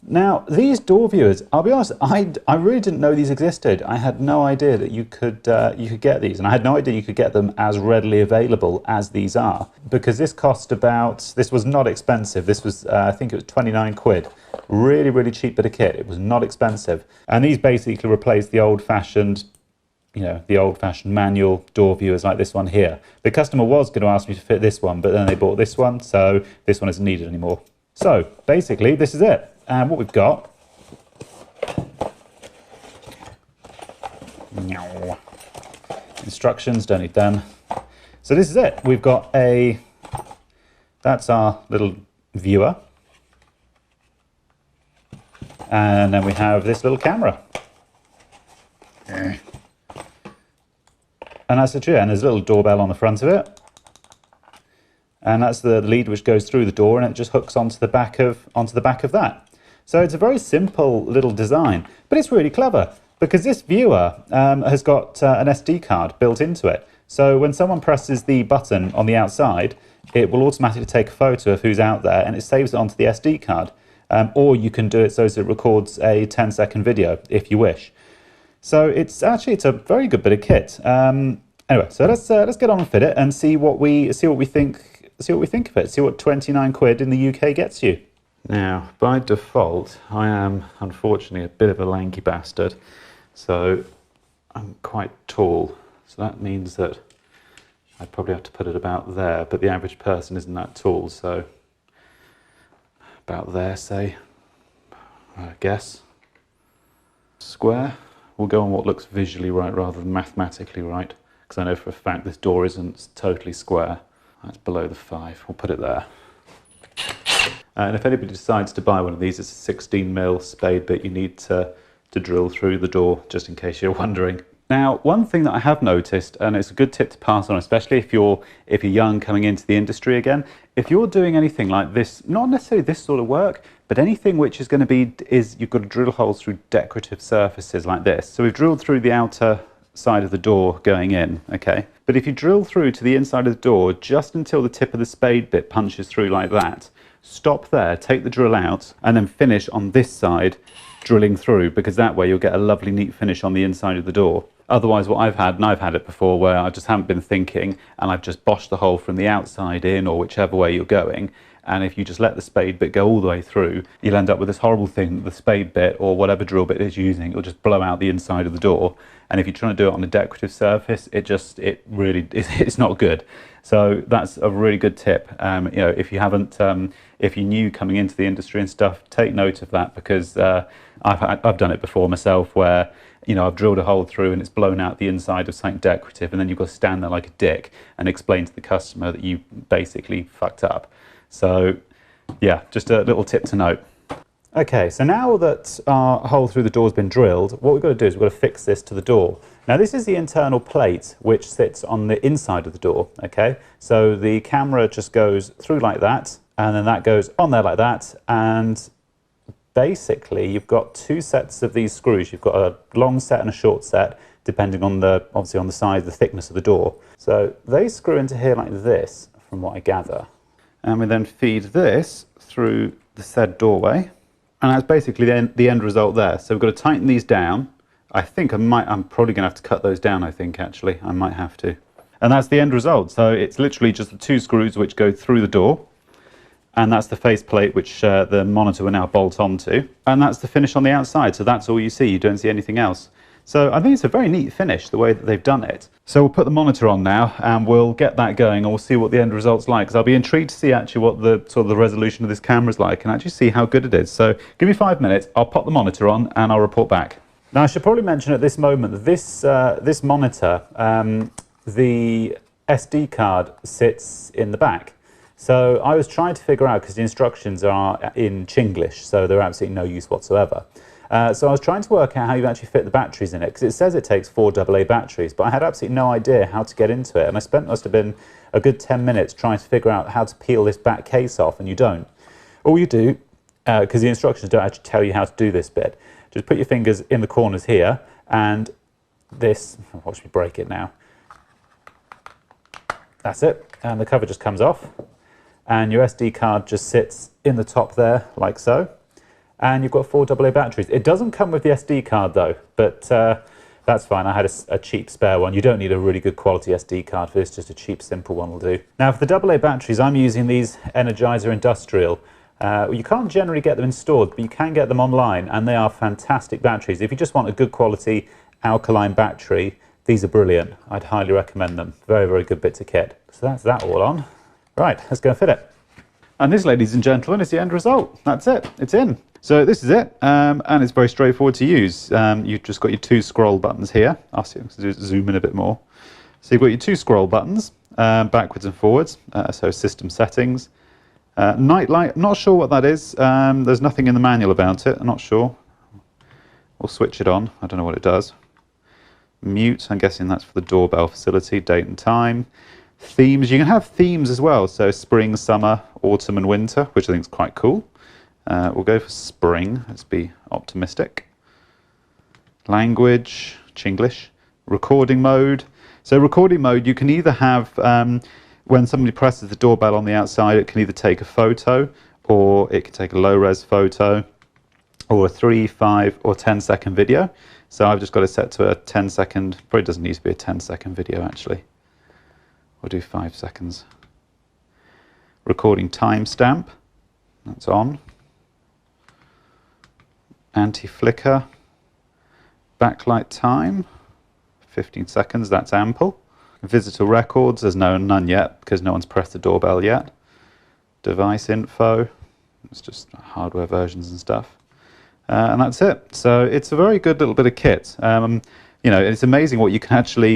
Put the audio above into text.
Now, these door viewers, I'll be honest, I really didn't know these existed. I had no idea that you could get these, and I had no idea you could get them as readily available as these are, because this cost about, this was not expensive. This was, I think it was 29 quid. Really, really cheap bit of kit. It was not expensive. And these basically replaced the old-fashioned, you know, the old-fashioned manual door viewers like this one here. The customer was going to ask me to fit this one, but then they bought this one, so this one isn't needed anymore. So, basically, this is it. And what we've got, instructions, don't need them. So this is it. We've got that's our little viewer. And then we have this little camera. And that's it, and there's a little doorbell on the front of it. And that's the lead which goes through the door, and it just hooks onto the back of that. So it's a very simple little design, but it's really clever because this viewer has got an SD card built into it. So when someone presses the button on the outside, it will automatically take a photo of who's out there and it saves it onto the SD card. Or you can do it so as it records a 10-second video if you wish. So it's a very good bit of kit. Anyway, so let's get on and fit it and see what we think of it. See what 29 quid in the UK gets you. Now, by default, I am unfortunately a bit of a lanky bastard, so I'm quite tall. So that means that I'd probably have to put it about there, but the average person isn't that tall, so about there, say, I guess. Square. We'll go on what looks visually right rather than mathematically right, because I know for a fact this door isn't totally square. That's below the 5. We'll put it there. And if anybody decides to buy one of these, it's a 16mm spade bit you need to drill through the door, just in case you're wondering. Now, one thing that I have noticed, and it's a good tip to pass on, especially if you're young coming into the industry again, if you're doing anything like this, not necessarily this sort of work, but anything which is going to be, you've got to drill holes through decorative surfaces like this. So we've drilled through the outer side of the door going in, okay? But if you drill through to the inside of the door just until the tip of the spade bit punches through like that, stop there, take the drill out, and then finish on this side drilling through, because that way you'll get a lovely neat finish on the inside of the door. Otherwise, what I've had, and I've had it before, where I just haven't been thinking and I've just boshed the hole from the outside in, or whichever way you're going, and if you just let the spade bit go all the way through, you'll end up with this horrible thing, the spade bit or whatever drill bit it's using, it'll just blow out the inside of the door. And if you're trying to do it on a decorative surface, it's not good. So that's a really good tip. You know, if you're new coming into the industry and stuff, take note of that, because I've done it before myself, where, you know, I've drilled a hole through and it's blown out the inside of something decorative, and then you've got to stand there like a dick and explain to the customer that you basically fucked up. So yeah, just a little tip to note. Okay, so now that our hole through the door has been drilled, what we've got to do is we've got to fix this to the door. Now this is the internal plate which sits on the inside of the door, okay? So the camera just goes through like that, and then that goes on there like that, and basically you've got two sets of these screws. You've got a long set and a short set, depending on obviously on the size, the thickness of the door. So they screw into here like this, from what I gather. And we then feed this through the said doorway. And that's basically the end result there. So we've got to tighten these down. I think I'm probably going to have to cut those down, I think, actually. I might have to. And that's the end result. So it's literally just the two screws which go through the door. And that's the faceplate which the monitor will now bolt onto. And that's the finish on the outside. So that's all you see. You don't see anything else. So I think it's a very neat finish, the way that they've done it. So we'll put the monitor on now and we'll get that going, and we'll see what the end result's like, because I'll be intrigued to see actually what the sort of the resolution of this camera's like, and actually see how good it is. So give me 5 minutes, I'll pop the monitor on and I'll report back. Now I should probably mention at this moment that this monitor, the SD card sits in the back. So I was trying to figure out, because the instructions are in Chinglish, so they're absolutely no use whatsoever. So I was trying to work out how you actually fit the batteries in it, because it says it takes 4 AA batteries, but I had absolutely no idea how to get into it, and I spent must have been a good 10 minutes trying to figure out how to peel this back case off, and you don't. All you do, because the instructions don't actually tell you how to do this bit, just put your fingers in the corners here, and this, watch me break it now, that's it, and the cover just comes off, and your SD card just sits in the top there, like so. and you've got 4 AA batteries. It doesn't come with the SD card though, but that's fine. I had a cheap spare one. You don't need a really good quality SD card for this, just a cheap simple one will do. Now for the AA batteries, I'm using these Energizer Industrial. You can't generally get them installed, but you can get them online, and they are fantastic batteries. If you just want a good quality alkaline battery, these are brilliant. I'd highly recommend them. Very, very good bits of kit. So that's that all on. Right, let's go and fit it. And this, ladies and gentlemen, is the end result. That's it. It's in. So this is it, and it's very straightforward to use. You've just got your 2 scroll buttons here. I'll zoom in a bit more. So you've got your 2 scroll buttons, backwards and forwards. So system settings. Night light, I'm not sure what that is. There's nothing in the manual about it. I'm not sure. We'll switch it on. I don't know what it does. Mute, I'm guessing that's for the doorbell facility, date and time. Themes, you can have themes as well. So spring, summer, autumn and winter, which I think is quite cool. We'll go for spring. Let's be optimistic. Language, Chinglish. Recording mode. So recording mode, you can either have, when somebody presses the doorbell on the outside, it can either take a photo, or it can take a low-res photo, or a 3, 5 or 10-second video. So I've just got it set to a 10-second, probably doesn't need to be a 10-second video actually. We'll do 5 seconds. Recording timestamp, that's on. Anti-flicker, backlight time, 15 seconds, that's ample. Visitor records, there's none yet because no one's pressed the doorbell yet. Device info, it's just hardware versions and stuff. And that's it. So it's a very good little bit of kit. You know, it's amazing what you can actually